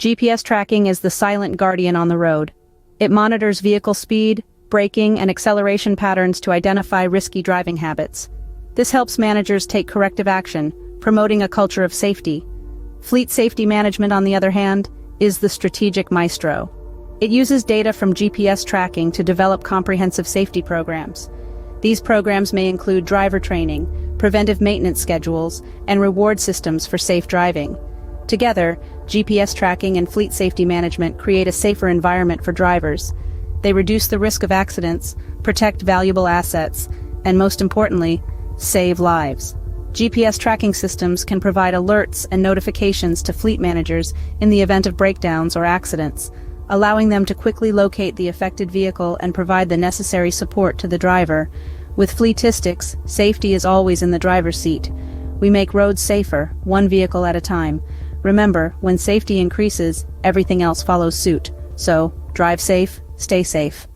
GPS tracking is the silent guardian on the road. It monitors vehicle speed, braking, and acceleration patterns to identify risky driving habits. This helps managers take corrective action, promoting a culture of safety. Fleet safety management, on the other hand, is the strategic maestro. It uses data from GPS tracking to develop comprehensive safety programs. These programs may include driver training, preventive maintenance schedules, and reward systems for safe driving. Together, GPS tracking and fleet safety management create a safer environment for drivers. They reduce the risk of accidents, protect valuable assets, and most importantly, save lives. GPS tracking systems can provide alerts and notifications to fleet managers in the event of breakdowns or accidents, allowing them to quickly locate the affected vehicle and provide the necessary support to the driver. With Fleetistics, safety is always in the driver's seat. We make roads safer, one vehicle at a time. Remember, when safety increases, everything else follows suit. So, drive safe, stay safe.